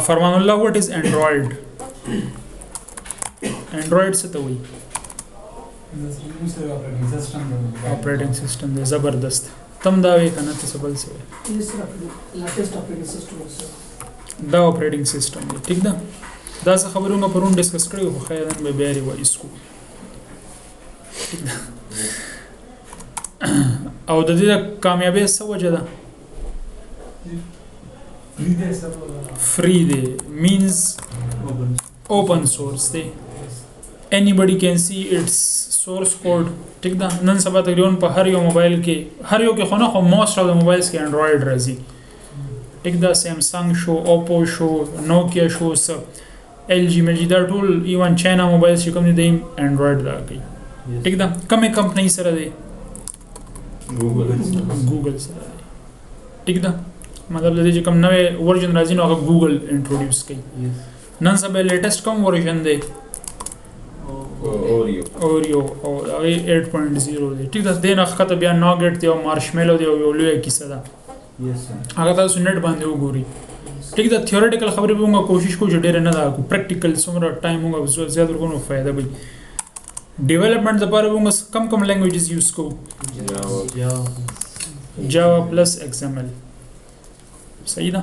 فرمان الله what is Android Android څه ته وایي operating system دی زبردست تم دا وی کنه ته سبل څه دا operating system دی ٹھیک ده دا څه خبرونه پرون ډیسکس کړو خو خیر نن به بیا ری اسکو او د دې کامیابی څه وجه ده free دی means open source دی anybody can see its source code ٹھیک ده نن سبا تقریبا په هر یو موبایل کې هر یو کې خو نه خو most of the mobiles کې Android راځي ټیک ده سامسنګ شو اوپو شو نوکیا شو LG ملجی دا ټول ایون چاینا موبایل چې کوم دي انډراید دا کوي ٹھیک ده کومه کمپنی سره دی ګوګل سره دی ټیک ده مطلب د دې کوم نوې ورژن راځي نو هغه ګوګل انټروډیوس کوي نن سبا لیټیسټ کوم ورژن دی اوريو او هغه 8.0 دی ټیک ده دین اخته بیا نوګټ دی او مارشمیلو دی او یو لوی کیسه ده هغه تاسو نت باندې وګورئ ٹھیک ده تھیوریټیکل خبرې به موږ کوشش کوو چې ډېر نه دا کو پریکټیکل څومره ټایم موږ زیات ورکو فائدہ به ډیولپمنٹ لپاره موږ کم لینګویجز یوز کوو جاوا پلس XML صحیح ده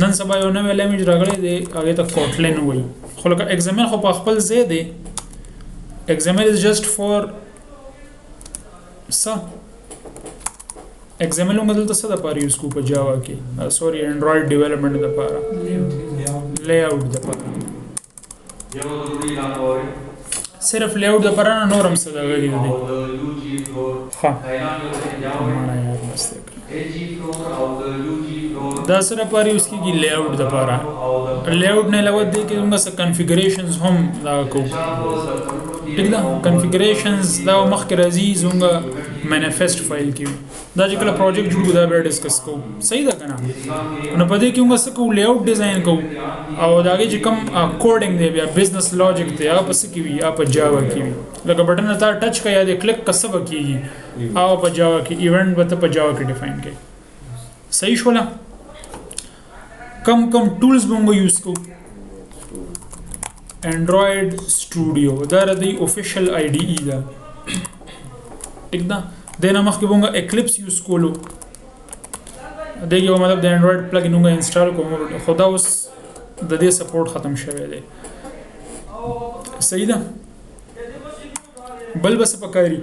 نن سبا یو نوې لینګویج راغلی دی هغه ته کوټلین وایي خو لکه XML خو په خپل ځای دی XML is just for XML موږ دلته څه د پاره یوز کوو په جاوا کې سوري انډراید ډیولپمنٹ د پاره لے آؤٹ د پاره صرف لے آؤٹ د پاره نه نورم څه دا غوړي دي ها معنا یاد نشته دا سره پاره یوز کیږي لے آؤٹ د پاره لے آؤٹ نه علاوه د کې موږ څه کنفیګریشنز هم دا کوو ٹھیک ده کنفیګریشنز دا مخکې راځي زموږ مینیفیسټ فایل کې دا چې کله پروجیکټ جوړو دا به ډیسکس کوو صحیح ده کنه نو په دې کې موږ څه کوو لے آؤٹ ډیزاین کوو او دا چې کوم کوډینګ دی بیا بزنس لاجیک دی هغه پس کې وي په جاوا کې وي لکه بٹن ته ټچ کړئ یا کلیک کسب کیږي او په جاوا کې ایونت به په جاوا کې ډیفاین کړئ صحیح شولا کم ټولز به موږ یوز کوو Android Studio دا ردی official IDE ده ٹھیک ده دینه مخکې موږ Eclipse یوز کولو دغه مطلب د Android plugin موږ انسټال کوو خدا اوس د دې سپورټ ختم شوی دی صحیح ده بل بس پکاري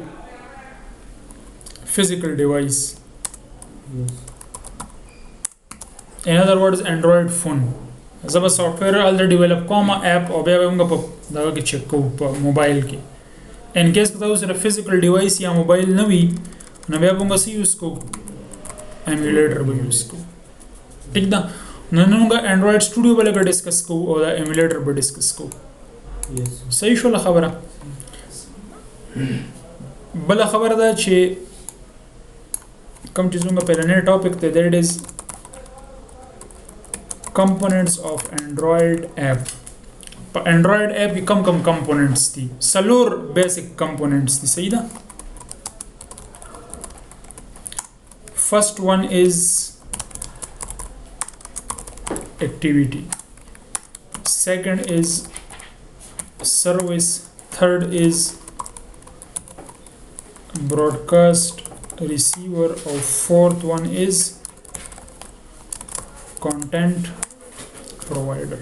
physical device in other words Android phone زبر سافټویر ال ډیولپ کوم اپ او بیا موږ په دا کې چک کوو په موبایل کې ان کیس که تاسو سره فزیکل ډیوایس یا موبایل نه وي نو بیا موږ څه یوز کوو ایمولیټر به یوز کوو ٹھیک ده نو موږ انډراید سټوډیو بل کې ډیسکس کوو او دا ایمولیټر به ډیسکس کوو صحیح شو خبره بل خبره ده چې کوم چې موږ په لنې ټاپک ته دیٹ از components of Android app په Android app کې کم components دي سلور basic components دي صحیح ده first one is activity second is service third is broadcast receiver or fourth one is content provider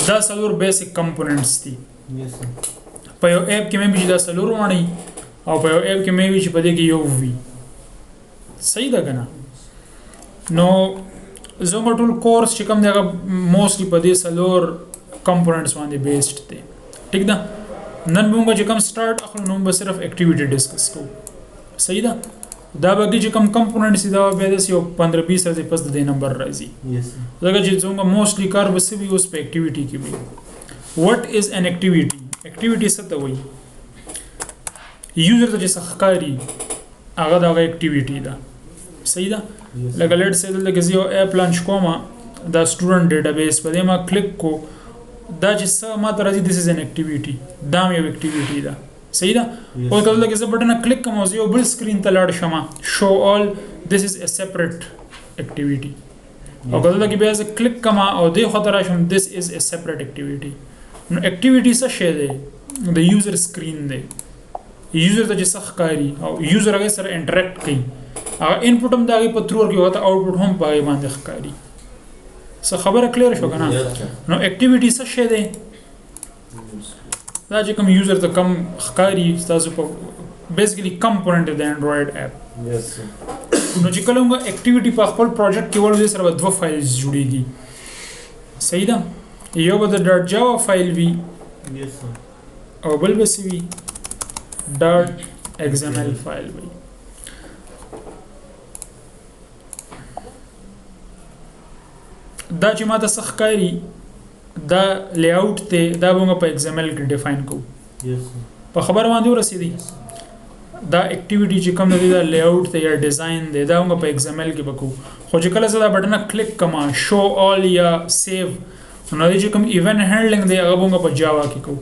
دا سلور بیسک کمپوننټس دي په یو اپ کې مې به دا سلور وانی او په یو اپ کې مې به چې په دې کې یو وی صحیح ده کنه نو زموږ ټول کورس چې کوم دی هغه موستلی په دې سلور کمپوننټس باندې بیسډ دی ٹھیک ده نن موږ چې کوم سٹارټ اخلو نو به صرف اکټیویټي ډیسکس کوو صحیح ده دا به چې کوم کمپوننټس دا به د یو 15-20 ورځې پس د نمبر راځي ځکه چې څنګه موستلی کار به سوي اوس په اکټیویټي کې وي what is an activity activity څه ته وایي یوزر ته چې ښکاري هغه دا اکټیویټي ده صحیح ده لکه لیټ سه دلته یو اپ لانچ کوم دا سټوډنټ ډیټابیس په دې ما کلیک کو دا چې څه ما ته راځي this is an activity دا یو اکټیویټي ده صحیح ده او کله چې زه بټن کلیک کوم او یو بل سکرین ته لاړ شم show all this is a separate activity او کله کې بیا ز کلیک کما او د خطر شم this is a separate activity نو activity څه شی دی د یوزر سکرین دی یوزر ته چې څه ښکاري او یوزر هغه سره انټریکټ کوي هغه انپوټ هم دغه په ترور کې وته آوټپوټ هم پای باندې ښکاري څه خبره کلیر شو کنه نو اکټیویټی څه شی دی دا چې کوم یوزر ته کم ښکاری تاسو په بیسیکلی کمپوننت دی انډراید اپ نو چې کله موږ اکټیویټی په خپل پروجیکټ کې ولې سره دوه فایلز جوړیږي صحیح ده یو به د .java فایل وي او بل به وي .xml فایل وي دا چې ماته څه ښکاري دا لیاوټ ته دا موږ په XML کې ډیفاین کوو په خبره باندې ورسېدی دا اکټیویټی چې کوم دی دا لیاوټ ته یا ډیزاین دی دا موږ په XML کې وکړو خو چې کله زه دا بټن کلیک کما شو آل یا سیو نو دا چې کوم ایونت هینډلینګ دی هغه موږ په جاوا کې کوو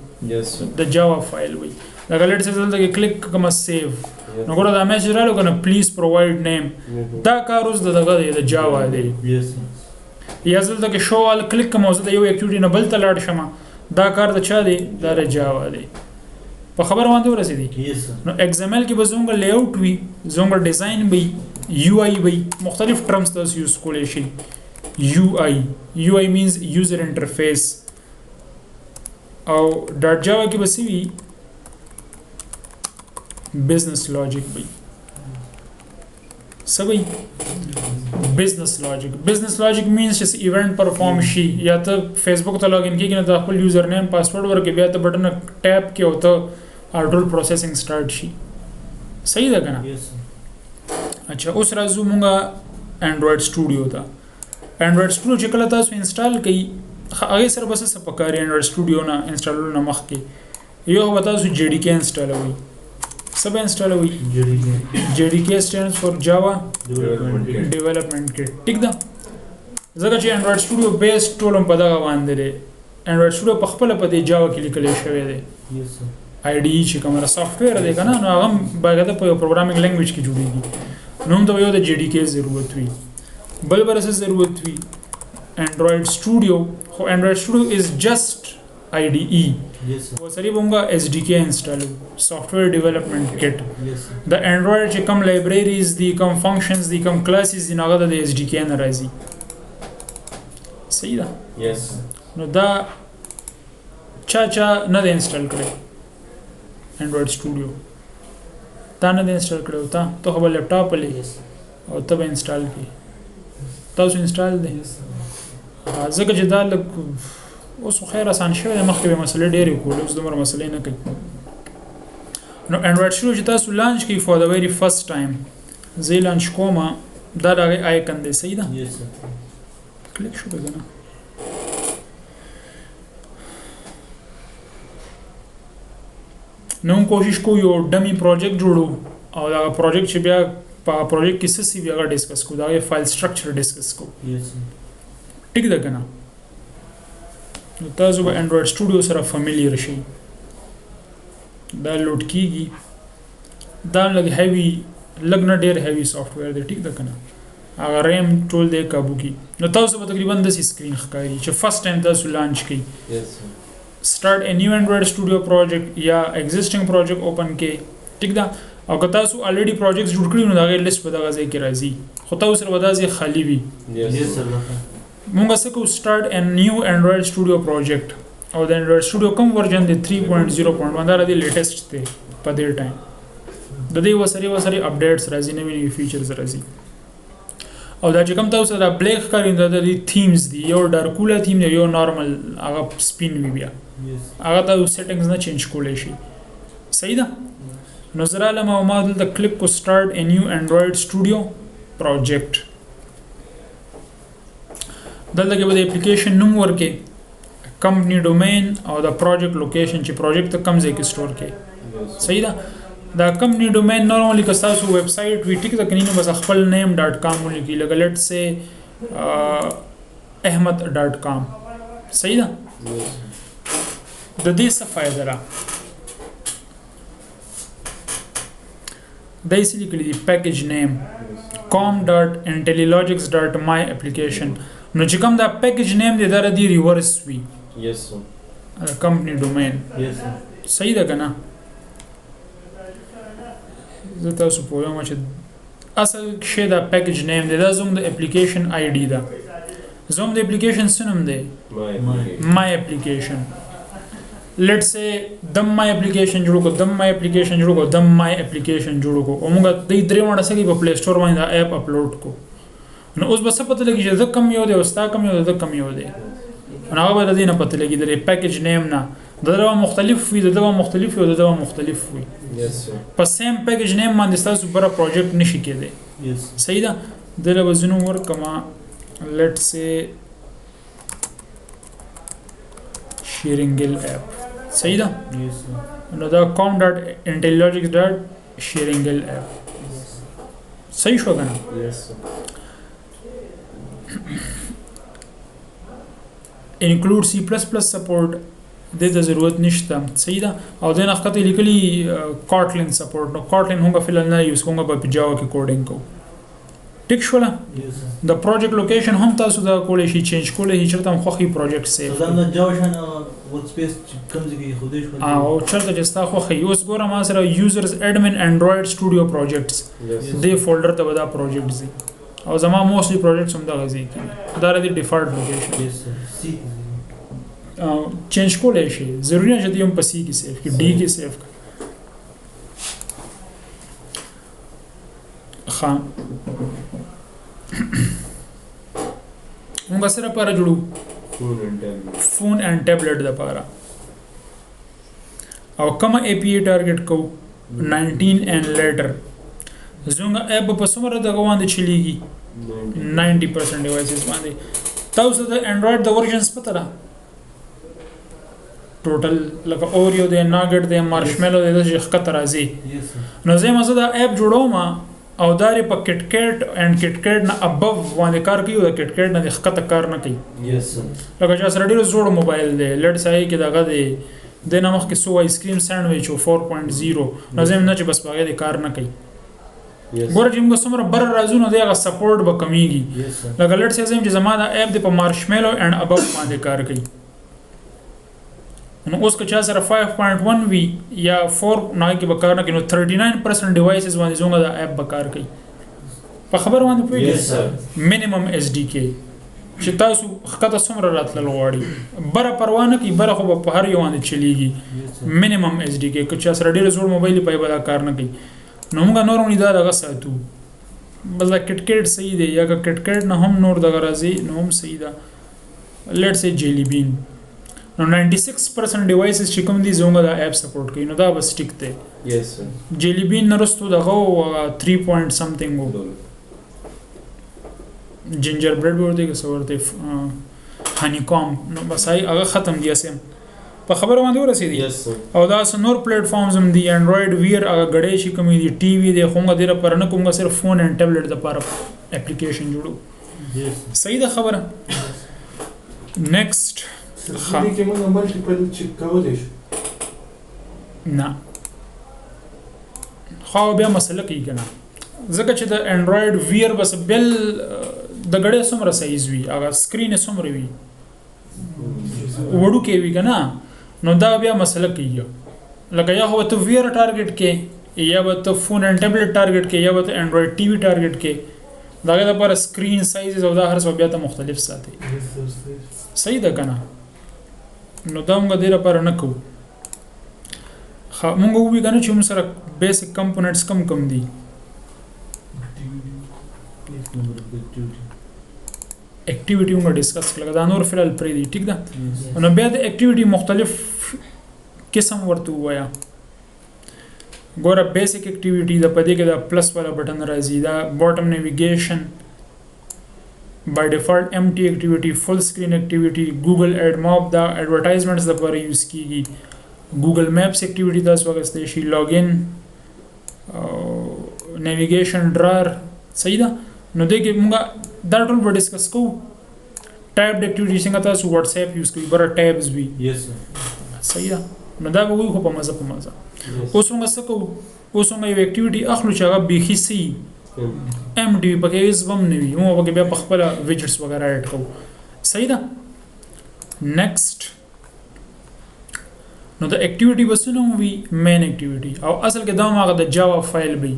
د جاوا فایل وي دا غلط څه دلته کلیک کما سیو نو ګوره دا میسج راغلو کنه پلیز پرووایډ نیم دا کار اوس دغه دی د جاوا دی یا زلته کې شو آل کلیک کوم زه د یو اکټیویټی نه بل ته لاړ شم دا کار د چا دی دا د جاوا دی په خبر باندې ورسېدی نو XML کې به زموږ لیاوټ وي زموږ ډیزاین وي UI وي مختلف ټرمز تاسو یوز کولای شئ UI means user interface او .java کې به وي business logic وي سوي business logic means چې ایونت پرفارم شي یا ته فیسبوک ته لاګین کیږي نو د خپل یوزر نیم پاسورډ ورکې بیا ته بټن ټیپ کې او ته ټول پروسیسینګ سٹارټ شي صحیح ده کنه اچھا اوس راځو مونږه انډراید سټوډیو ته انډراید سټوډیو چې کله تاسو انسټال کړئ هغه سره بس څه پکاري انډراید سټوډیو نه انسټالول نه مخکې یو به تاسو JDK انسټالوي سب انسټالوي JDK stands for Java Development Kit ټیک ده ځکه چې انډراید سټوډیو بیس ټول په دغه باندې دی انډراید سټوډیو په خپل په دې جاوا کې لیکل شوی دی IDE چې کومه سافټویر دی کنه نو هغه باید په یو پروګرامینګ لینګویج کې جوړیږي نو هم ته یو د JDK ضرورت وي بل برسه ضرورت وي انډراید سټوډیو خو انډراید سټوډیو از جست IDE वो सरी बोंगा SDK install software development kit द android जे कम libraries दी कम functions दी कम क्लासेस दी नागा द SDK न राजी सही दा यस नो दा चा न दे इंस्टॉल करे एंड्रॉइड स्टूडियो ता न दे इंस्टॉल करे होता तो खबर लैपटॉप ले और तब इंस्टॉल की तब इंस्टॉल दे ځکه چې دا اوس خیر آسان شوی د مخکې به مسلې ډېرې کول اوس دومره مسلې نه کوي نو انډراید شروع چې تاسو لانچ کوي فور د ویری فرست ټایم زه لانچ کوم دا د آیکن دی صحیح ده یس کلیک شو کنه نو کوشش کو یو ډمی پروجیکټ جوړو او دا پروجیکټ چې بیا په پروجیکټ کې څه سی بیا ډیسکس کو دا فایل سټرکچر ډیسکس کو یس ټیک ده کنه نو تاسو به انډراید سټوډیو سره فامیلیر شئ دا لوډ کیږي دا لږ هیوی لږ نه ډیر هیوی سافټویر دی ټیک ده کنه هغه ریم ټول دی قابو کی نو تاسو به تقریبا د سکرین ښکاري چې فرست ټایم تاسو لانچ کړئ start a new Android Studio project یا existing project open کې ټیک ده او که تاسو already projects جوړ کړی نو دا غیر لیست په دغه ځای کې راځي خو تاسو سره ودازي خالی وي مونږ څه کو start a new Android Studio project او د Android Studio کوم ورژن دی 3.0.1 دا د لیټیسټ دی په دې ټایم د دې وسري اپډیټس راځي نوې فیچرز راځي او دا چې کوم تاسو دا بلیک کارینده د تیمز دی یو ډارکولا تیم دی یو نارمل هغه سپین وی بیا هغه تاسو سیټینګز نه چینج کولای شي صحیح ده نو زرا لما ما دلته کلیک کو start a new Android Studio project دلته کې به د اپلیکیشن نوم ورکې کمپنی ډومین او د پروجیکټ لوکیشن چې پروجیکټ ته کوم ځای کې سٹور کې صحیح ده دا کمپنی ډومین نورمالي که تاسو ویب سټ وی ټیک د کنینو بس خپل name.com ولیکي لکه لیټ سه ahmed.com صحیح ده د دې څه فائدہ را د ایسلی کلی پیکیج نیم com.intellilogics.my application نو چې کوم دا پیکیج نیم دی دا ردی ریورس وي یس کمپنی ډومین یس صحیح ده کنه زه تاسو په یوه چې اصل شی دا پیکیج نیم دی دا زموږ د اپلیکیشن آی ډي ده زموږ د اپلیکیشن څه نوم دی مای اپلیکیشن لیټ سه دم مای اپلیکیشن جوړ کو دم مای اپلیکیشن جوړ کو دم مای اپلیکیشن جوړ کو او موږ د درې وړه سګي په پلی سٹور باندې دا اپ اپلوډ کو نو اوس بس پته لګی چې د کم یو دی او ستا کم یو د کم یو دی نو هغه به د دې نه پته لګی د پیکیج نیم نه دغه مختلف وي دغه مختلف وي دغه مختلف وي په سیم پیکیج نیم باندې تاسو بره پروجیکټ نشي کېدی صحیح ده دله وزنو ور کما لیټ سه شیرینګل اپ صحیح ده نو دا com.intellogics.sharingl app صحیح شو کنه include C++ support د ضرورت نشته صحیح ده او د نخته لیکلي Kotlin support نو Kotlin هم په فعل نه یوز کوم په Java کې کوډینګ کو ټیک شو لا د پروجیکټ لوکیشن هم تاسو دا کولای شي چینج کولای شي چرته خوخي پروجیکټ سیف دا نه جاوا شنه ورک سپیس کومځي کې خوده شو او چرته چې تاسو خوخي اوس ګوره ما سره یوزرز اډمن انډراید سټوډیو پروجیکټس دې فولډر ته ودا پروجیکټس دي او زما موستلی پروجیکټس هم دا غزي کې دا د ډیفالت لوکیشن چینج کولای شي ضروري نه چې یم په سی کې سیف کې ډی کې سیف خام موږ سره لپاره جوړو فون اینڈ ټابلیټ د لپاره او کومه اي پي اي ټارګټ کو 19 اینڈ لیټر زونګه اپ په سمره د غواند چلیږي 90% ډیوایسز باندې تاسو د انډراید د ورژنز پته را ټوټل لکه اوریو د ناګټ د مارشملو د خطر راځي نو زه مزه د اپ جوړوم او داري په کټکټ اینڈ کټکټ نه ابو باندې کار کوي او کټکټ نه خطه کار نه کوي یس لکه چې سره ډیرو زوړ موبایل دی لټ سای کې دغه دی د نمخ کې سو آیس کریم سانډویچ او 4.0 لازم نه چې بس باغې د کار نه کوي ګوره چې موږ سمره بر راځو دی هغه سپورټ به کمیږي لکه لټ سای چې زما د اپ د په مارشملو اینڈ ابو باندې کار کوي نو اوس که چا سره 5.1 وی یا 4 نه کې به کار نه کوي نو 39% ډیوایسز باندې زونګه د اپ به کار کوي په خبر باندې پوهیږئ مینیمم اس ډي کې چې تاسو خطه سمره راتلل غواړي بره پروا نه کوي بره خو په هر یو باندې چلیږي مینیمم اس ډي کې که چا سره ډیر زوړ موبایل په بل کار نه کوي نو موږ نورم نه دا دغه ساتو بس دا کټکټ صحیح دی یا کټکټ نه هم نور دغه راځي نو هم صحیح ده لیټس سي جیلی بین نو 96% ډیوایسز چې کوم دي زونګه دا اپ سپورټ کوي نو دا بس ټیک دی یس سر جیلی بین نرستو دغه 3 point something وو جنجر بریډ ورته کې سورته هنی کوم نو بس هغه ختم دی اسم په خبره باندې ورسېدی یس سر او دا نور پلیټ فارمز هم دي انډراید ویر هغه غړې شي کوم دي ټي وی دی خوګه ډیره پر نه کومه صرف فون اینڈ ټابلیټ لپاره اپلیکیشن جوړو صحیح ده خبره نیکسٹ خالی کې موږ ملټیپل چیک کولای شو نه خو بیا مسله کوي کنه ځکه چې د انډراید ویر بس بل د غړې سمره سایز وی هغه سکرین سمره وی وړو کې وی کنه نو دا بیا مسله کوي لکه یا هو ته ویر ټارګټ کې یا به ته فون اینڈ ټابلیټ ټارګټ کې یا به ته انډراید ټي وی ټارګټ کې داګه لپاره سکرین سایز او دا هر څه بیا ته مختلف ساتي صحیح ده کنه نو دا موږ ډیره پر نه کوو موږ وی کنه چې موږ سره بیسیک کمپوننټس کم دي اکټیویټي موږ ډیسکس کړل دا نور فعل پرې دي ټیک ده نو بیا د اکټیویټي مختلف قسم ورته وایا ګوره بیسیک اکټیویټي د پدې کې د پلس والا بٹن راځي دا باټم نیویګیشن by default empty activity full screen activity Google Ad Mob دا advertisements لپاره یوز کیږي Google Maps activity دا واسطه شي login navigation drawer صحیح ده نو دغه موږ دا ټول به ډیسکس کوو ټیب activity څنګه تاسو واتس اپ یوز کوئ بره ټیبز وی یس صحیح ده نو دا به وي خو په مزه اوس موږ څه کوو اوس موږ یو activity اخلو چې هغه بيخي سي ام ډي پکې زبم نه وي مو پکې بیا په خپل ویجټس وغیرہ اډ کوو صحیح ده نیکسٹ نو د اکټیویټي بسونه وي مین اکټیویټي او اصل کې دا هغه د جاوا فایل وي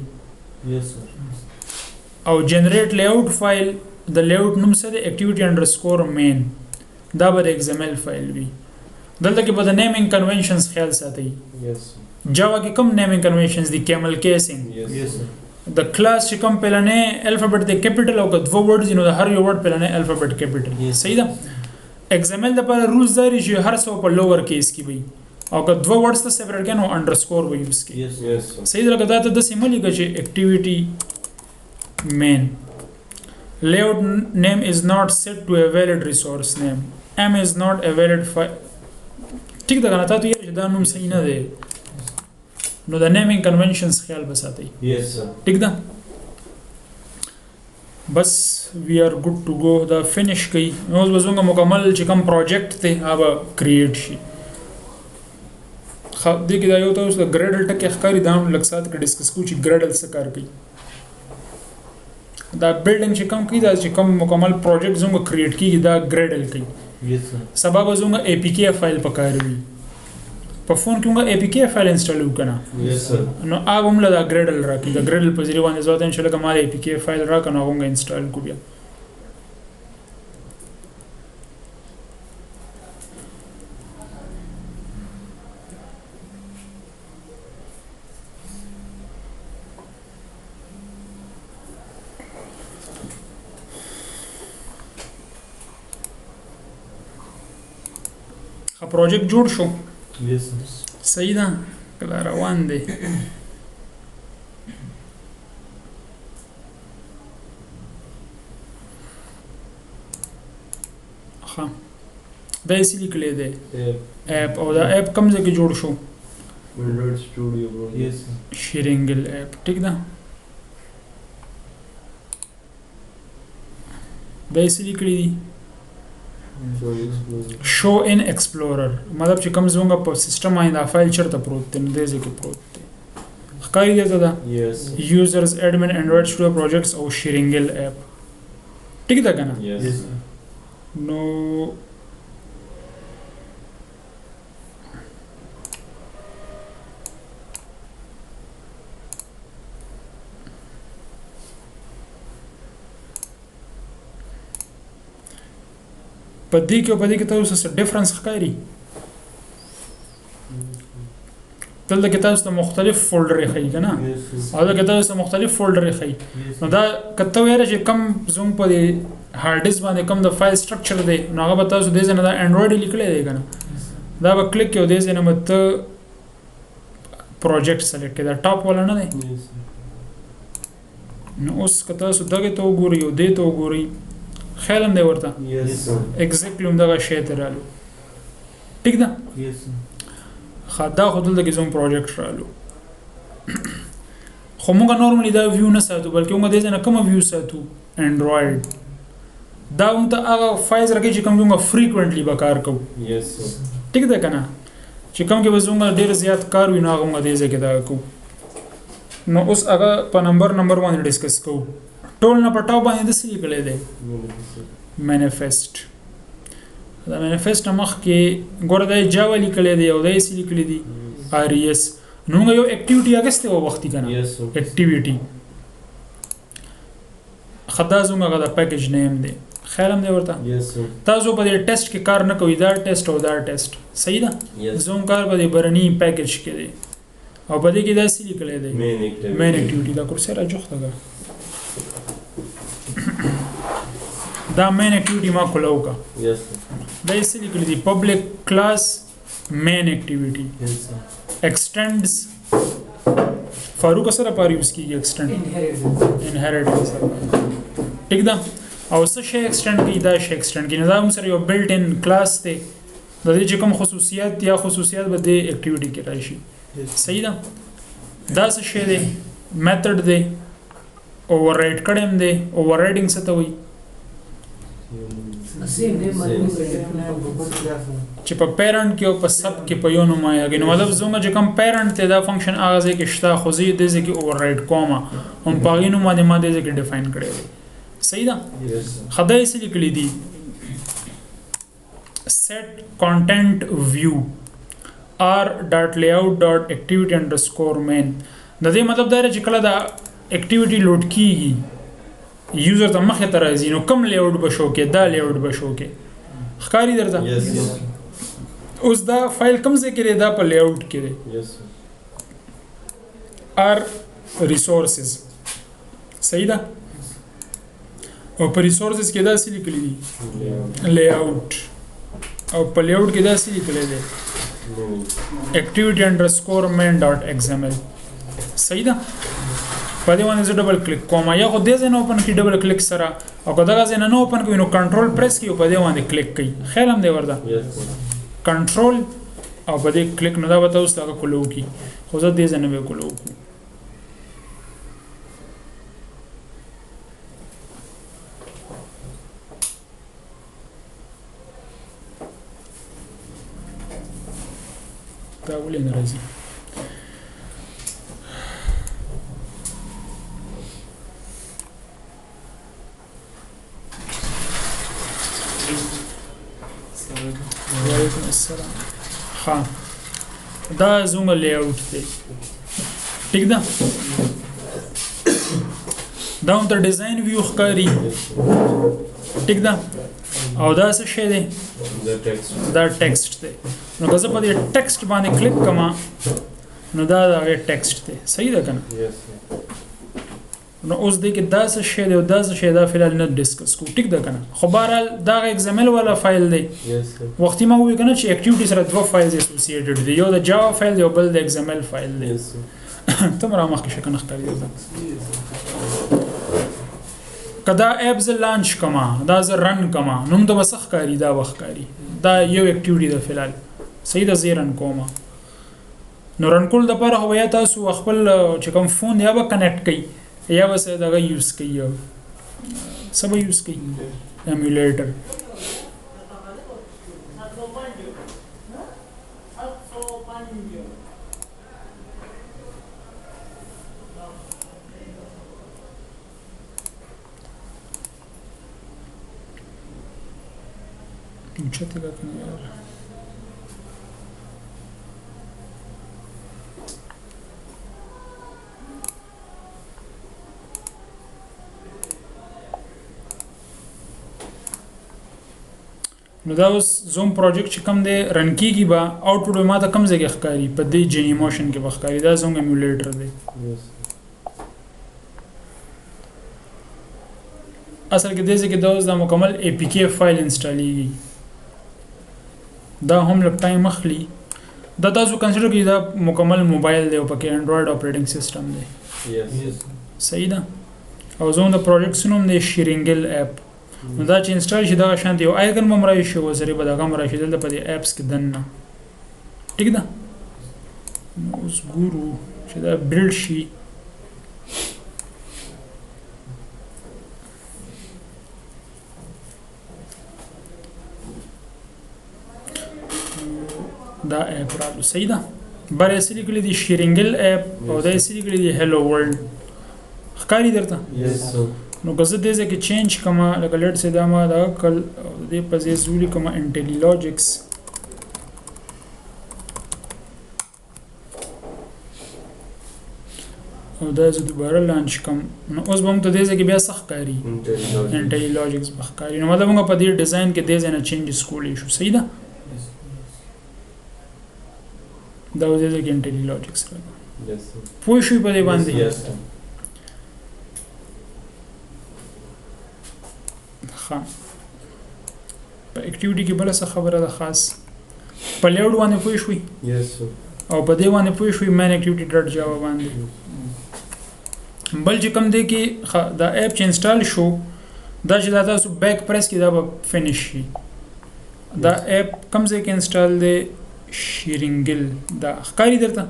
یس سر او جنریټ لیاوټ فایل د لیاوټ نوم سره اکټیویټي انډرسکور مین دا به د XML فایل وي دلته کې به د نیمینګ کنونشنز خیال ساتي Yes. جاوا کې کوم نیمینګ کنونشنز دي کیمل کیسینګ Yes. یس سر د کلاس چې کوم پلانې الفابet د کیپټل او د دوه ورډز نو د هر یو ورډ پلانې الفابet کیپټل Yes. صحیح ده XML د پر روز داري چې هر څو په لوور کیس کې وي او که دوه ورډز ته سپریټ کین او انډرسکور وي یوز کې یس Yes. sir. صحیح ده لکه دا ته د سیملی کې چې اکټیویټي مین layout name is not set to a valid resource name m is not a valid file ټیک ده کنه تاسو یې دا نوم صحیح نه دی نو د نیمینګ کنونشنز خیال بساتئ Yes, sir. ٹھیک ده بس وی آر ګډ ټو گو دا فینیش کړي نو اوس وزونګه مکمل چې کوم پروجیکټ ته هغه کریټ شي خو دې کې دا یو تاسو د ګریډل ټکي ښکاری دا هم لکسات کې ډیسکس کوو چې ګریډل څه کار کوي دا بلډینګ چې کوم کوي دا چې کوم مکمل پروجیکټ زموږ کریټ کیږي دا ګریډل کوي یس سر سبب زموږ APK فایل پکاروي په فون کې موږ APK فایل انسټال وکړو Yes, sir. نو هغه موږ دا ګریډل راکې دا ګریډل په ذریعہ باندې زوات ان شاء الله کومه APK فایل راکنه هغه موږ انسټال کو بیا پروجیکټ جوړ شو یس سر صحیح ده کله روان دی ها دا یې لیکلی دی اپ او دا اپ کوم ځای کې جوړ شو Android Studio, bro. یس سر شیرینګل اپ ټیک ده دا یې لیکلی دی So explore. شو ان ایکسپلورر مطلب چې کوم زموږ په سیستم باندې دا فایل چیرته پروت دی نو دې ځای کې پروت دی ښکاري دی ته دا Yes. users admin android studio projects او شیرینګل اپ ټیک ده کنه Yes. یس سر نو پدې کې تاسو څه ډیفرنس ښکاري دلته کې تاسو ته مختلف فولډر ښیي کنه یس سر او دا کې تاسو ته مختلف فولډر ښیي یس نو دا کته ویره چې کم زوم په هارد ډیسک باندې کم د فایل سټرکچر دی نو هغه به تاسو دې نه دا انډراید لیکلی دی کنه دا به کلیک کړئ دې نه مت پروجیکټ سلیکټ کړئ دا ټاپ ولا نه دی یس سر نو اوس که تاسو دغه ته وګورئ او دې ته وګورئ خیال هم دی ورته Yes, sir. ایگزیکټلی هم دغه شی ته رالو ټیک ده یس سر خدا خو دلته کې زموږ پروجیکټ رالو خو موږ نورمالي دا ویو نه ساتو بلکې موږ دې نه کوم ویو ساتو انډراید دا هم ته هغه فایلز راکې چې کوم موږ فریکوئنټلی به کار کوو Yes, sir. ټیک ده کنه چې کوم کې به زموږ ډېر زیات کار وي نو هغه موږ دې ځای کې دا کوو نو اوس هغه په نمبر باندې ډسکس کوو ټول نه پټاو باندې د سلی کړی دی مینیفیسټ دا مینیفیسټ مخ کې ګوره د جاوا لیکلی دی او د یې لیکلی دی RES نو موږ یو اکټیویټي اګسته و وختي کنه Yes, sir. اکټیویټي خدا زموږ هغه د پیکیج نیم دی خیر هم دی ورته Yes, sir. تاسو په دې ټیسټ کې کار نه کوئ دا ټیسټ او دا ټیسټ صحیح ده Yes. زوم کار په دې برني پیکیج کې دی او په دې کې دا سلی لیکلی دی Main activity. مین اکټیویټي دا کورسره جوخته دا مین اکټیویټي ما کولاو کا Yes, sir. دا یې څه لیکلي دي پبلک کلاس مین اکټیویټي یس سر ایکسټینډز فاروق سره پاره یوز کیږي ایکسټینډ انهریټنس ټیک ده او څه شی ایکسټینډ کی دا شی ایکسټینډ کی نو دا هم سره یو بلټ ان کلاس ته د دې چې کوم خصوصیات به د اکټیویټي کې راشي صحیح ده دا څه شی دی میتھډ دی اوورراید کړم دی اووررایډینګ څه ته وایي چې په پیرنټ کې او په سب کې په یو نوم آیږي نو مطلب زموږ چې کوم پیرنټ ته دا فنکشن هغه ځای کې شته خو زه دې ځای کې اوورراید کوم هم پاغې نوم باندې ما دې ځای کې ډیفاین کړی دی صحیح ده Yes, sir. خدای سې لیکلي دي set content view r.layout.activity_main. د دې مطلب دا چې کله دا اکټیویټي لوډ کیږي یوزر ته مخه ته راځي نو کوم لیاوټ بشو کې دا لیاوټ بشو کې ښکاری درته اوس دا فایل کوم ځای کې دا په لیاوټ کې دی ار ریسورسز صحیح ده او په ریسورسز کې دا څه لیکلي دي لیاوټ او په لیاوټ کې دا څه لیکلي دي activity_main.xml صحیح ده په دې باندې ډبل کلیک کوم یا خو دې ځای نه اوپن کی ډبل کلیک سره او کدا ځای نه اوپن کوي نو کنټرول پریس کی او په دې باندې کلیک کوي خیر هم دی ورته کنټرول او په دې کلیک نه دا وته اوس دا کولو کی خو زه دې ځای نه به کولو دا ولې ناراضي وعلیکم السلام ها دا زوم لیاوټ دی ٹھیک ده دا هم تر ډیزاین ویو ښکاری ٹھیک ده او دا څه شی دی دا ټیکسټ دی نو که زه په دې ټیکسټ باندې کلیک کوم نو دا هغه ټیکسټ دی صحیح ده کنه نو اوس دې کې دا څه شی دی او دا څه شی دا فعال نه ډیسکس کو ټیک ده کنه خو بهرحال دا XML والا فایل دی وختي ما وی کنه چې اکټیویټی سره دوه فایلز اسوسییټډ دي یو د جاوا فایل دی او بل د XML فایل دی تم را مخکې شکنه ښکاري کدا اپ ز لانچ کما دا ز رن کما نوم د وسخ کاری دا وخت کاری دا یو اکټیویټی د فعال صحیح د زیرن کوما نو رن کول د پاره هو یا تاسو خپل چې کوم فون یا به کنیکټ کړئ یا بس دا یوز کړئ سب یوز کړئ ایمولیټر چته کا کنه یار نو دا اوس زوم پروجیکټ چې کوم دی رن کیږي با آوټپوټ ما ته کوم ځای ښکاری په دې جنی موشن کې ښکاری دا زوم ایمولیټر دی اصل کې دې کې دا مکمل اے پی کے فایل انسټالیږي دا هم لږ ټایم اخلي دا تاسو کنسیډر کړئ دا مکمل موبایل دی او پکې انډراید اپریټینګ سیستم دی صحیح ده او زوم د پروجیکټ نوم دی شیرینګل اپ نو دا چې انسټال شي دا شانتي او آیکن ممرای شي وزري به دا کوم راشي دلته په دې اپس کې دنه ٹھیک ده اوس ګورو چې دا بلډ شي دا اپ راځي صحیح ده بره سړي کلی دي شیرینګل اپ او دا سړي کلی دي هلو ورلد ښکاری درته نو که زه دې ځکه چینج کوم لکه لیټ سي دا ما دا کل دې په ځای زولي کوم انټیلیلوجکس او دا زه دوباره لانچ کوم نو اوس به هم ته دې ځکه بیا سخت کاری انټیلیلوجکس بخکاری نو مطلب موږ په دې ډیزاین کې دې ځای نه چینجز کولی شو صحیح ده دا دې ځکه انټیلیلوجکس راځي پوه شو په دې باندې ها په اکټیویټی کې بل څه خبره ده خاص په لیاوټ باندې پوه شوي او په دې باندې پوه شوي مین اکټیویټی ډاټ جاوا باندې بل چې کوم دی کې دا اپ چې انسټال شو دا چې دا تاسو بیک پریس کې دا به فینیش شي دا اپ کوم ځای کې انسټال دی شیرینګل دا ښکاری درته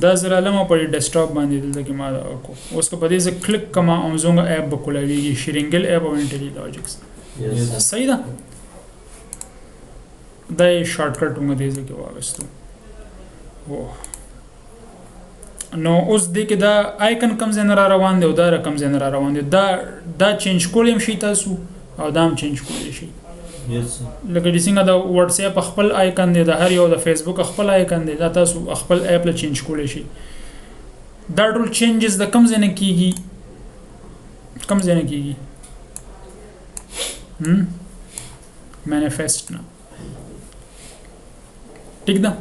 دا زره لمه په ډیسکټاپ باندې دلته کې ما کو اوس کو په دې ځکه کلیک کما او زونګ اپ بکولایږي شیرینګل اپ او انټیلیلوجکس صحیح ده دا شارټ کټ موږ دې ځکه واغستو نو اوس دې کې دا آیکن کم ځای نه را روان دی او دا رقم ځای نه را روان دی دا چینج کولم شي تاسو او دا هم چینج کولی شي Yes, sir. لکه چې څنګه د واتس اپ خپل آیکن دی د هر یو د فیسبوک خپل آیکن دی دا تاسو خپل اپ له چینج کولی شي دا ټول چینجز د کم ځای نه کیږي مانیفیسټ نه ٹھیک ده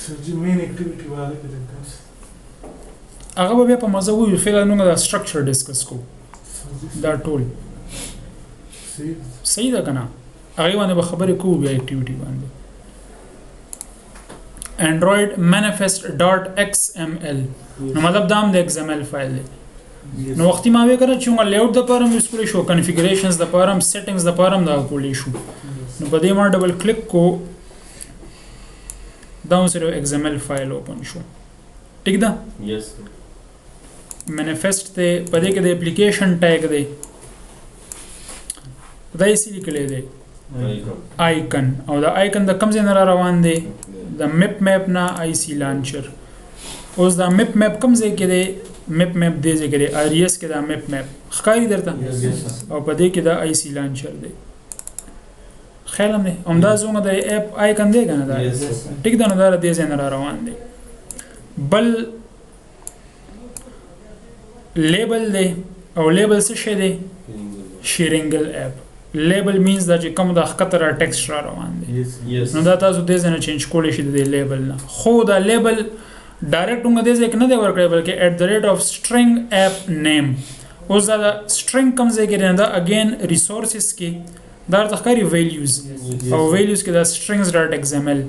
سر جی مین ایکټیویټي والے کې هغه به بیا په مزه وایو فعلا موږ دا سټرکچر ډسکس کوو دا ټول صحیح ده که نه هغې باندې به خبرې کوو بیا ایکټیویټي باندې Android manifest.xml نو مطلب دا هم د XML فایل دی نو وختي ما وی کړه چې موږ لیاوټ د پاره یوز کولای شو کنفیګریشنز د پاره سیټینګز د پاره دا کولای شو نو په دې ما ډبل کلیک کو دا سره XML فایل اوپن شو ٹھیک ده Yes. manifest ته په دې کې د اپلیکیشن ټیګ دی دا یې سلی کړی دی آیکن او دا آیکن د کوم ځای نه روان دی د میپ نه آی سی لانچر اوس دا میپ کوم ځای کې دی میپ دې ځای کې دی RES کې دا میپ ښکاري درته او په دې کې دا آی سی لانچر دی خیال هم دی همدا زموږ د اپ آیکن دی که نه دا ټیک ده نو دا دې ځای نه روان دی بل لیبل دی او لیبل څه شی دی شیرینګل اپ لیبل مینز دا چې کوم د خطر ټیکسټ را روان دی Yes. نو دا تاسو دې ځنه چینج کولی شئ د لیبل نه خو دا لیبل ډایرکټ موږ دې ځکه نه دی ورکړی بلکې @string app name اوس دا string کوم ځای کې نه دا اگین ریسورسز کې دا تخکاری ویلیوز او ویلیوز کې دا strings.xml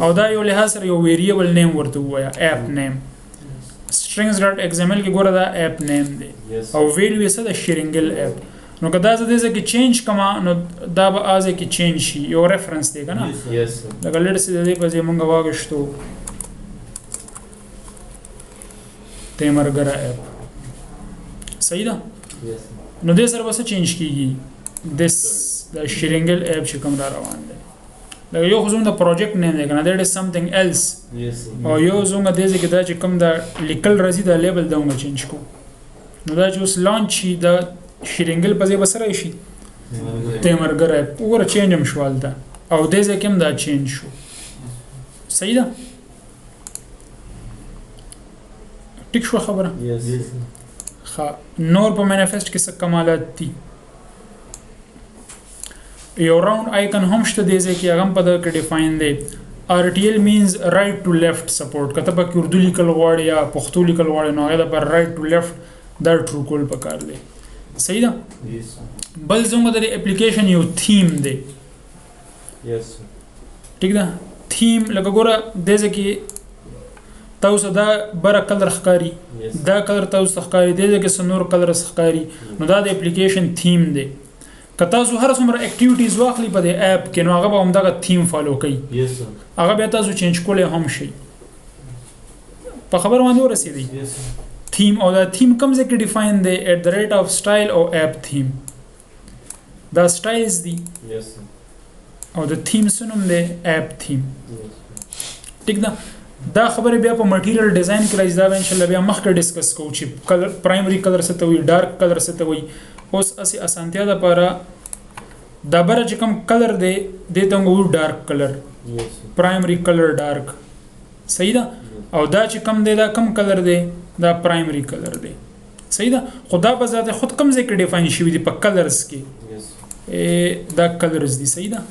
او دا یو لحاظ سره یو ویریبل نیم ورته وایا اپ نیم strings.xml کې ګوره دا اپ نیم دی او ویلیو یې څه د شیرینګل اپ نو که دا زه دې کې چینج کما نو دا به ازه کې چینج شي یو ریفرنس دی کنه Yes. لکه لړ سي د دې په ځای مونږ واغښتو تیمرګره اپ صحیح ده Yes. نو دې سره به څه چینج کیږي د شیرینګل اپ چې کوم را روان دی لکه یو خو زموږ د پروجیکټ نیم دی کنه دیٹ از سمثینګ ایلس Yes. او یو زموږ د دې کې دا چې کوم دا لیکل راځي دا لیبل دا موږ چینج کو نو دا چې اوس لانچ شي دا شیرینګل په ځای بسره شي تیمرګره وګوره چینج هم شوال ده او دې ځای کې هم دا چینج شو صحیح ده ټیک شو خبره Yes. نور په مانیفیسټ کې څه کمالات دي یو راوند آیکن هم شته دې ځای کې هغه هم په دغه کې ډیفاین دی RTL means right to left support کته په اردو لیکل غواړي یا پښتو لیکل غواړي نو هغه پر right to left دا ټرو کول پکار دی صحیح ده Yes. بل زموږ د اپلیکیشن یو تھیم دی Yes. ٹھیک ده تھیم لکه ګوره دې ځای کې تاسو دا بره کلر ښکاري Yes. دا کلر تاسو ښکاري دې ځای کې سنور کلر ښکاري نو دا د اپلیکیشن تھیم دی که تاسو هر څومره اکټیویټیز واخلي په دې اپ کې نو هغه به همدغه تھیم فالو کوي Yes, sir. هغه بیا تاسو چینج کولی هم شي په خبر باندې ورسېدی Yes, sir. تھیم او دا تھیم کوم ځای کې ډیفاین دی @style او اپ تھیم دا سټایلز دي Yes, sir. او د تھیم سنوم دی اپ تھیم Yes. ٹھیک ده دا خبره بیا په مټیریل ډیزاین کې راځي دا به ان شاء الله بیا مخکې ډیسکس کوو چې کلر پرایمري کلر څه ته وي ډارک کلر څه ته وي اوس اسې اسانتیا لپاره دا بره چې کوم کلر دی دې ته موږ ډارک کلر Yes, sir. پرایمري کلر ډارک صحیح ده او دا چې کم دی دا کم کلر دی دا پرایمري کلر دی صحیح ده خدا په ذات خود کم ځای کې ډیفاین شوی دی په کلرز کې Yes. دا کلرز دي صحیح ده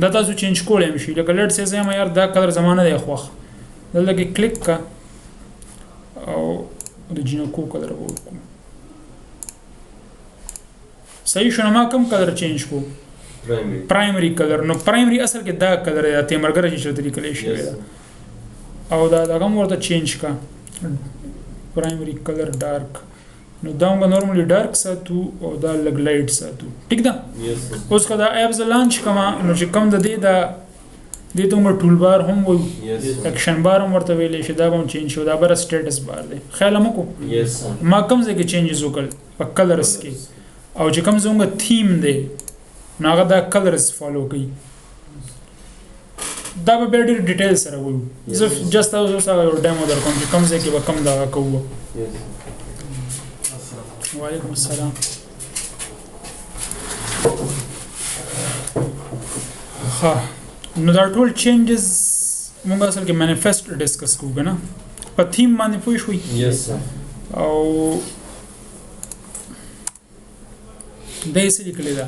دا تاسو چینج کولای شئ لکه لټ سه زما یار دا کلر زمانه دی خوخ دلته کې کلیک کا او د جینکو کلر وکړو صحیح شنو ما کوم کلر چینج کو Primary. پرایمري کلر نو پرایمري اصل کې دا کلر دی تیمرګر چې چلته لیکل شي Yes, sir. او دا هغه ورته چینج کا پرایمري کلر ډارک نو دا موږ نورمالي ډارک ساتو او دا لګ لایټ ساتو ټیک ده Yes, sir. اوس کدا اپز لانچ کما نو چې کوم د دې دا دې ته موږ ټول بار هم وایو Yes, sir. اکشن بار هم ورته ویلې شي دا هم چینج شو دا بر سټیټس بار دی خیال مو کو Yes, sir. ما کوم ځای کې چینجز وکړ په کلرز کې او چې کوم زموږ تھیم دی نو هغه دا کلرز فالو کوي دا به ډېر ډیټیل سره وایو زه جست اوس یو ډیمو درکوم چې کوم ځای کې به کوم دا کوو Yes. وعلیکم السلام ها نو دا ټول چینجز موږ اصل کې مانیفیسټ ډیسکس کوو کنه په تھیم باندې پوه شوي Yes, sir. او دا یې څه لیکلي ده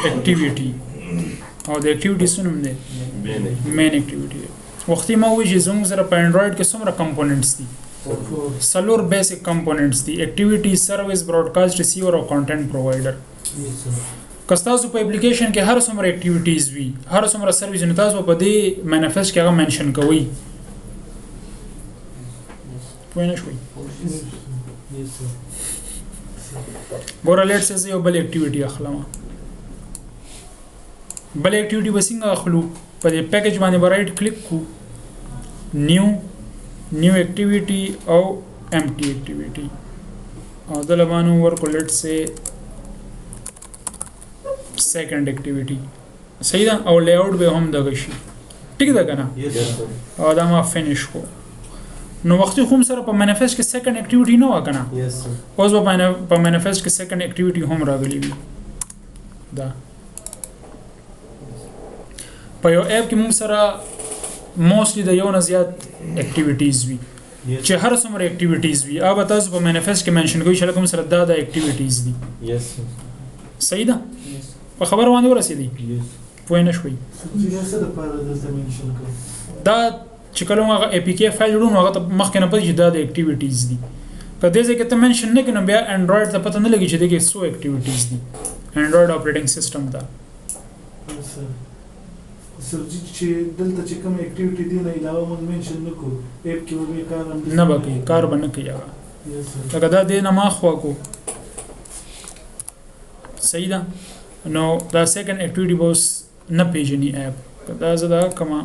اکټیویټي او د اکټیویټي څه نوم دی Bene. مین اکټیویټي وختي ما وایي چې زموږ سره په انډراید کې څومره کمپوننټس دي څلور بیسک کمپوننټس دي اکټیویټي سروس براډکاسټ ریسیور او کانټینټ پرووایډر که ستاسو په اپلیکیشن کې هر څومره اکټیویټیز وي هر څومره سروس نو تاسو په دې مانیفیسټ کې هغه منشن کوئ پوه نه شوئ ګوره لیټ سه زه یو بل اکټیویټي اخلم بل اکټیویټي به څنګه اخلو په دې پیکج باندې به رائټ کلیک کو نیو اکټیویټي او امپټي اکټیویټي او دلته باندې ورکو لیټ سه سیکنډ اکټیویټي صحیح ده او لی آؤٹ به هم دغه شي ټیک ده کنه Yes, sir. او دا ما فینیش کو نو وختي هم سره په مانیفیسټ کې سیکنډ اکټیویټي نه وکنه Yes, sir. اوس په مانیفیسټ کې سیکنډ اکټیویټي هم راغلی وي دا په یو اپ کې موږ سره موستلی د یو نه زیات اکټیویټیز وي چې هر څومره اکټیویټیز وي هغه تاسو په مانیفیسټ کې منشن کوئ چې کوم سره دا د اکټیویټیز دي Yes, sir. صحیح ده په خبر باندې ورسېدی پوه نه شوي څه د پاره د منشن کوي دا چې کله هغه اپی کې فایل جوړو نو هغه مخکې نه پدې چې دا د اکټیویټیز دي که دې ځکه ته منشن نه کړو بیا انډراید ته پته نه لګي چې دغه څو اکټیویټیز دي انډراید اپریټینګ سیستم دا سرجی چې دلته چې کوم اکټیویټي دی نه علاوه مونږ منشن نکو اپ کې به کار هم نه بکی کار باندې کوي هغه لکه دا دې نه ما خو کو صحیح ده نو دا سیکنډ اکټیویټي بوس نه پیژني اپ دا زدا کما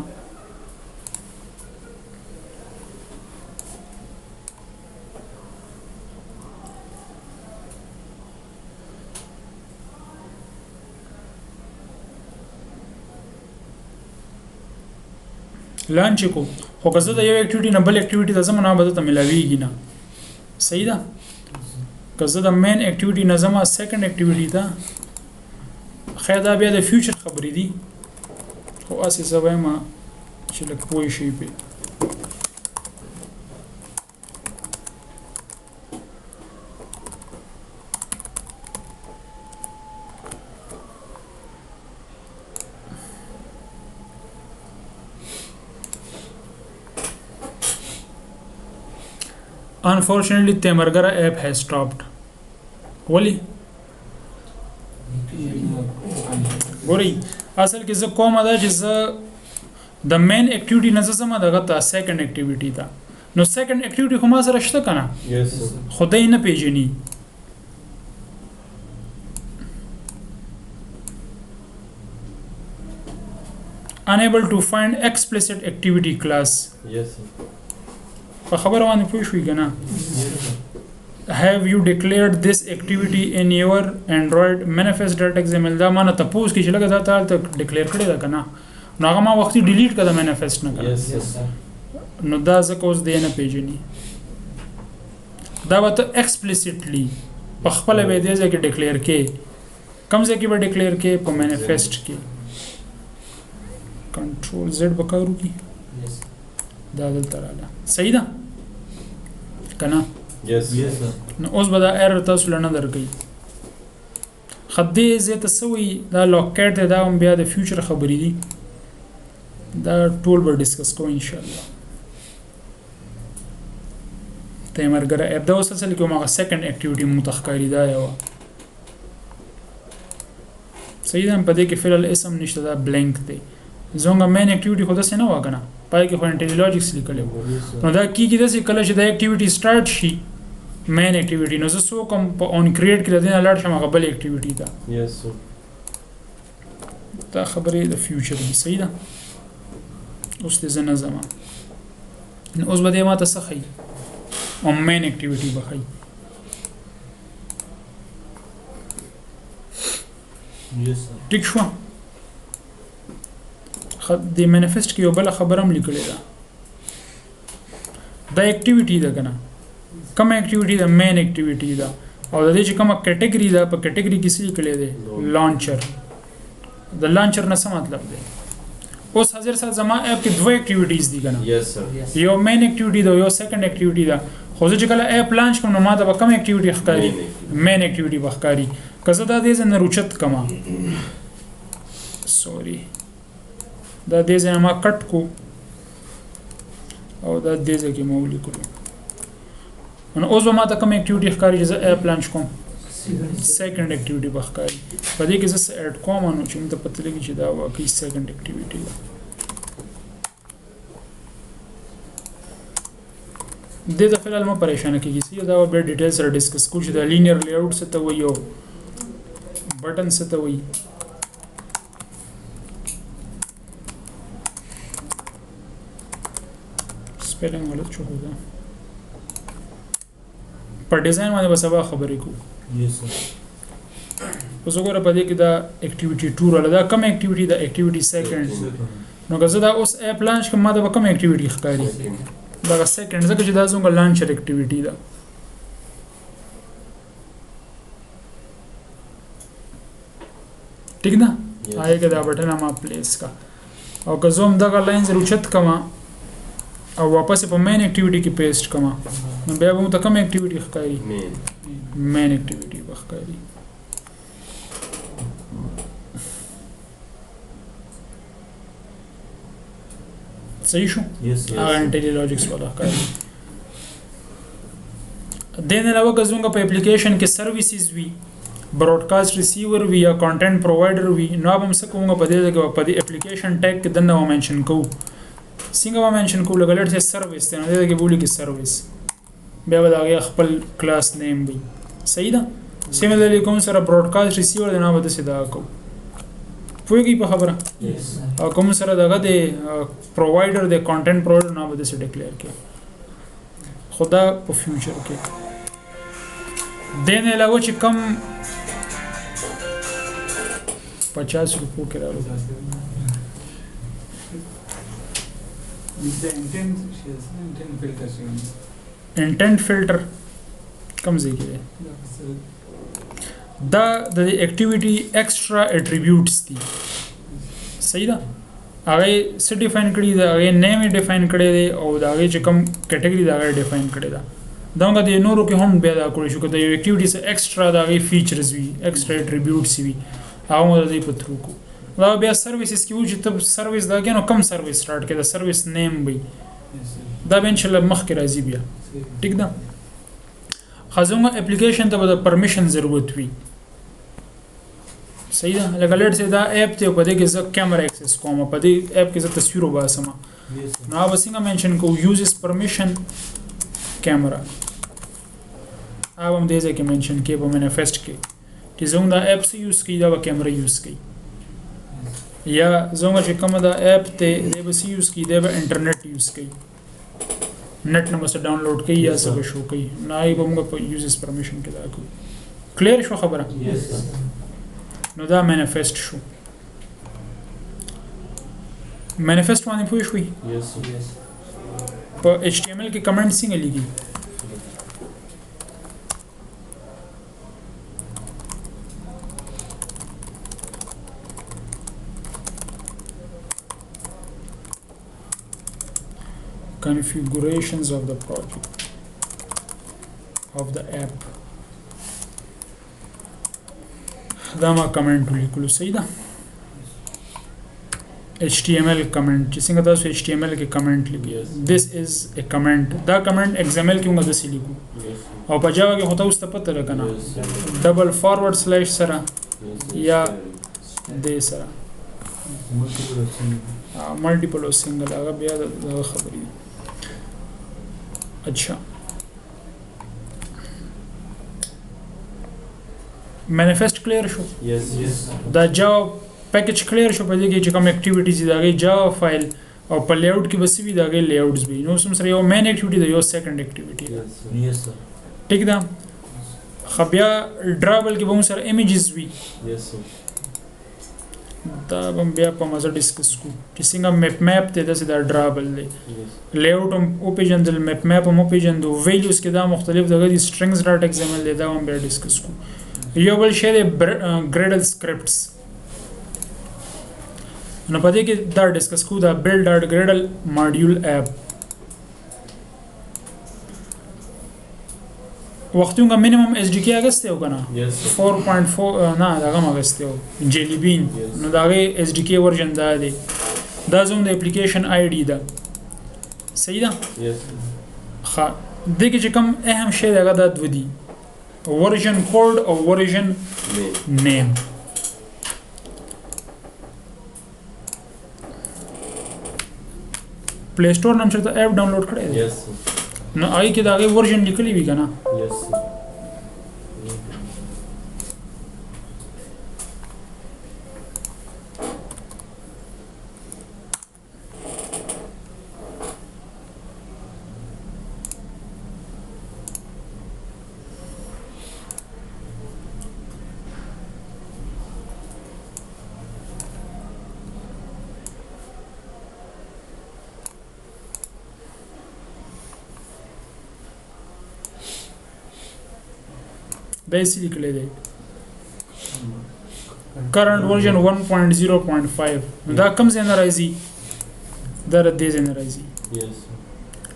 لانچ کو خو که زه د یو اکټیویټي نه بل اکټیویټي ته ځم نو به ته ملاویږي نه صحیح ده که زه د مین اکټیویټي نه ځم سیکنډ اکټیویټي ته خیر دا بیا د فیوچر خبرې دي خو اسې زه وایم چې لږ پوه شي پې Unfortunately, Temergara app has stopped. Wali? ګورئ اصل کې زه کومه دا چې زه د مین اکټیویټي نه زما دغه ته سیکنډ اکټیویټي ته نو سیکنډ اکټیویټي خو ما سره شته کنه Yes, sir. خدای نه پیژني unable to find explicit activity class Yes, sir. په خبره باندې پوه شوي کنه have you declared this activity in your android manifest.xml دا مانه تاسو کې چې لګا دا ته ډیکلیئر کړی دا کنه نو هغه ما وختي ډیلیټ کړه manifest نه کړ Yes, sir. نو دا ځکه اوس دی نه پیژني دا وته explicitly په خپل به دې ځکه ډیکلیئر کې کوم ځکه به ډیکلیئر کې په manifest کې کنټرول زد وکړو کی دا دلته رااله صحیح ده کنه Yes, Yes, sir. نو اوس به دا ايرر تاسو لنه درکې خدای زه تسوي دا لوکیټ دا هم بیا د فیوچر خبرې دي دا ټول به ډیسکس کوو ان شاء الله تیمرګر اپ دا اوس اصل کې موږ سیکنډ اکټیویټي متخکاری دا یو صحیح ده په دې کې فعل اسم نشته دا بلانک دی زونګه مین اکټیویټي خو داسې نه وکنه پای کې خو انټیلیجکس لیکل نو دا کیږي د کله چې دا اکټیویټي سٹارټ شي مین اکټیویټي نو زه سو کوم په اون کریټ کې د دې الرټ شمه غبل اکټیویټي دا Yes, sir. دا خبرې د فیوچر دی صحیح ده اوس دې زنه زما نو اوس به دې ما ته سخی او مین اکټیویټي بخی Yes, sir. ټیک شو د مانیفیسټ کې یو بل خبره هم لیکلې ده دا اکټیویټي ده کنه کوم اکټیویټي ده مین اکټیویټي ده او د دې چې کومه کټګوري ده په کټګوري کې څه لیکلې ده لانچر د لانچر نه څه مطلب دی اوس حاضر سره زما اپ کې دوه اکټیویټیز دي کنه Yes, sir. یو مین اکټیویټی دا یو سیکنډ اکټیویټی دا خو چې کله اپ لانچ کوم نو ما ته به کوم اکټیویټی ښکاري مین اکټیویټی به ښکاري که زه دا دې ځای نه روچت کما سوري دا دې ځای نه ما کټ کو او دا دې ځای کې ما ولیکلو نو اوس به ما ته کوم اکټیویټی ښکاري چې زه اپ لانچ کوم سیکنډ اکټیویټی به ښکاري په دې کې زه څه اډ کوم نو چې موږ ته پته لګي چې دا واقعي سیکنډ اکټیویټی ده دې د فعل ما پریشان کیږي چې دا به ډیټیل سره ډیسکس کوو چې دا لینیر لی آوټ څه ته وایي او بٹن څه ته وایي سپیلنګ غلط شو دا په ډیزاین باندې به سبا خبرې کوو Yes, sir. اوس وګوره په دې کې دا اکټیویټی ټور ولا دا کوم اکټیویټی دا اکټیویټی سیکنډ نو که زه دا اوس اپ لانچ کوم ما دا به کوم اکټیویټی ښکاري دا سیکنډ ځکه چې دا زموږ لانچر اکټیویټی ده ٹھیک ده آیا که دا بټن ما پلیس کا او که زوم دغه لاین زر اوچت کما او واپس په مین اکټیویټی کې پیسټ کما نو بیا به مو ته کوم اکټیویټی ښکاري Main. مین اکټیویټی به ښکاري صحیح شو Yes, sir. هغه انټیلیجنس والا ښکاري دین علاوه که زموږ په اپلیکیشن کې سرویسز وي براډکاسټ ریسیور وي یا کانټینټ پرووایډر وي نو هم څه کومه په دې کې په دې اپلیکیشن ټیګ کې دنه منشن کوو څنګه به منشن کوو لکه لټ سرویس ته نو دې کې بولی کې سرویس بیا به دا خپل کلاس نیم وي صحیح ده سیملرلی کوم سره براډکاسټ ریسیور د نامه د سیدا کو پوهیږي په خبره Yes, sir. او کوم سره دغه د پرووایډر د کانټینټ پرووایډر نامه د سې ډیکلیئر کې خدا په فیوچر کې دین علاوه چې کم 50 روپو کې راغلو انټنټ فلټر کم ځای کې دی دا د اکټیویټي ایکسترا اټریبیوټس دي صحیح ده هغه څه ډیفاین کړی دا هغه نیم ډیفاین کړی دی او دا هغه چې کوم کټګوري دا هغه ډیفاین کړی دا دغه د نورو کې هم بیا دا کړی شو کله یو اکټیویټي څه ایکسترا دا هغه فیچرز وي ایکسترا اټریبیوټس وي هغه مو د دې په ترو کو دا بیا سرویسز کې و چې ته سرویس دا کنه کم سرویس سٹارټ کړه سرویس نیم وي دا به ان شاء الله مخ کې راځي بیا ٹھیک ده خزمه اپلیکیشن ته د پرمیشن ضرورت وي صحیح ده لکه لټ سي دا اپ ته په دې کې زه کیمرا اکسس کوم په دې اپ کې زه تصویر وباسم Yes, sir. نو اوبه څنګه منشن کو یوزز پرمیشن کیمرا اوب هم دې ځکه منشن کې په منیفست کې چې زموږ دا اپ سي یوز کوي دا کیمرا یوز کوي یا زموږ چې کوم دا اپ ته دې به سي یوز کوي دا به انټرنیټ یوز کوي نت نه مست ډاونلوډ کوي یا څه به شو کوي نه ای به موږ په یوزز پرمیشن کې دا کوو کلیر شو خبره Yes, sir. نو دا منیفست شو منیفست باندې پوه شوي Yes, sir. Yes. په HTML کې کمنټ څنګه لیکي configurations of the project of the app دا ما کمنټ لیکلو صحیح ده HTML comment چې څنګه تاسو HTML کې کمنټ لیکي Yes. this is a comment دا کمنټ XML کې موږ د سې لیکو Yes, sir. او په جاوا کې هوته اوس ته پته لګنه Yes, sir. ډبل فارورډ سلیش سره Yes, sir. یا دې سره Multiple options. ملټیپل او سنگل هغه بیا د خبرې دي. اچھا مانیفست کلیر شو Yes, Yes, yes. sir. دا جاوا پیکج کلیر شو په دې کې چې کوم اکټیویټیز دي دا غي جاوا فایل او په لیاوټ کې بس وی دا غي لیاوټس به نو سم سره یو مین اکټیویټی دا یو سیکنډ اکټیویټی Yes, sir. Yes, sir. ټیک ده خبیا ډرابل کې به موږ سره ایمیجز وی Yes, sir. دا هم بیا په مزه ډیسکس کو چې څنګه میپ ته د دا ډرابل دی Yes. لیاوټ هم او پیجندل میپ هم او پیجندو ویلیوز کې دا مختلف دغه دي سټرینګز ډاټ ایکزامل دی دا هم بیا ډیسکس کو یو بل شی دی ګریډل سکرپټس نو پدې کې دا ډیسکس کو دا build.gradle module app وختونګه minimum SDK اگسته یو کنه Yes. 4.4 نه دا کوم اگسته یو jelly bean Yes. نو دا غي SDK ورژن دا دی دا زوم د اپلیکیشن ID ده صحیح ده Yes. ښه دغه چې کوم اهم شی دغه د دوه دي ورژن کوډ او ورژن Main. نیم پلی سٹور نام چرته اپ ډاونلوډ کړی دی Yes. نو آی کې دا غي ورژن لیکلی وی کنه Yes. بیسیکلی لیکلی دی current version 1.0.5 نو دا کم ځای نه راځي دا د دې ځای نه راځي Yes.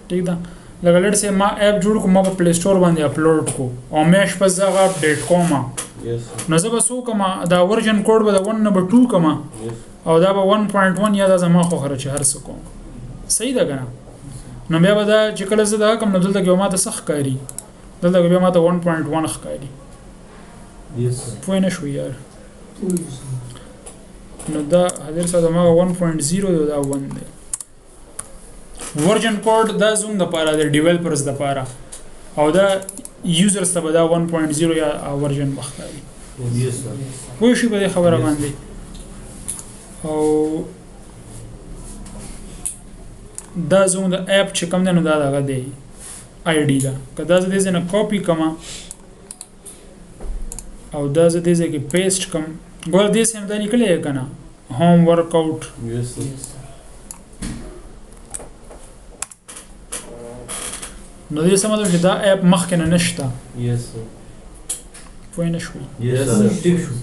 ٹھیک ده لکه لټ سه ما اپ جوړ کوم په پلی سٹور باندې اپلوډ کو او مې شپه زغه اپډیټ کوم Yes. نو زه به سو کوم دا ورژن کوډ به د 1 نمبر 2 کوم Yes. او دا به 1.1 یا دا زما خو خرچ هر څه کوم صحیح ده کنه نو بیا به دا چې کله زه دا کوم نو دلته کې ما ته سخت کاری دلته بیا ما ته 1.1 ښکاری Yes. پوه نه شو یار نو دا حاضر سره ما 1.0 دا 1 دی ورژن کوډ دا زوم د پاره د ډیولپرز د پاره او دا یوزرز ته به دا 1.0 یا ورژن بخاري Yes, sir. پوه شي په خبره باندې او دا زوم د اپ چې کوم دی نو دا دغه دی آی ډی دا کدا زه دې نه کاپی کما او دا زه دې کې پیسټ کم ګور دې سم دا لیکلې کنه هوم ورک اوټ Yes. نو دې سم دا چې دا اپ مخکې نه نشته Yes. پوه نه شوي Yes, Yes, sir. sir. ټیک شو.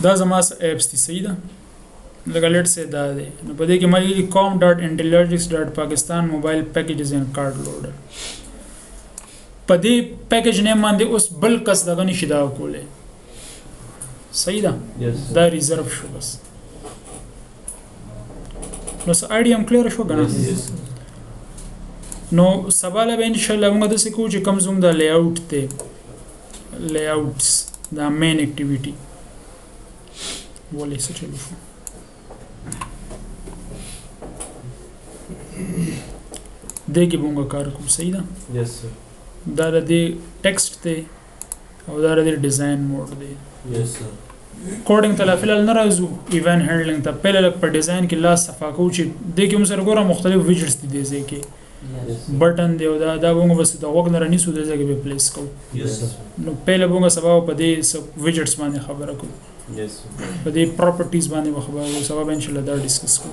دا زما اپس دي صحیح ده لکه لیټ سه دا دی نو په دې کې مې لیکي com.intelligix.pakistan mobile packages and card loader په دې پیکیج نیم باندې اوس بل کس دغه نشي دا کوله صحیح ده Yes. دا ریزرو شو بس نو س آی ډی ام کلیر شو کنه Yes. نو سباله به ان شاء الله موږ د څه کو چې کم زوم دا لی اوټ ته لی اوټس دا مین اکټیویټي ولې څه چلو شو دغه موږ کار کوم صحیح ده Yes, sir. دا د ټیکسټ ته او دا د ډیزاین موډ دی Yes, sir. کوډینګ ته لا فلال نه راځو ایونت هینډلینګ ته پهله په ډیزاین کې لاس صفا کو چې د کوم سره ګوره مختلف ویجټس دي دي کې Yes. بٹن دی او دا وګورم بس دا وګ نه رنیسو د ځای کې پلیس کو Yes, sir. نو پهله وګورم سبا په دې سب ویجټس باندې خبره کو Yes. په دې پراپرټیز باندې خبره کو سبا ان شاء الله دا ډیسکس کو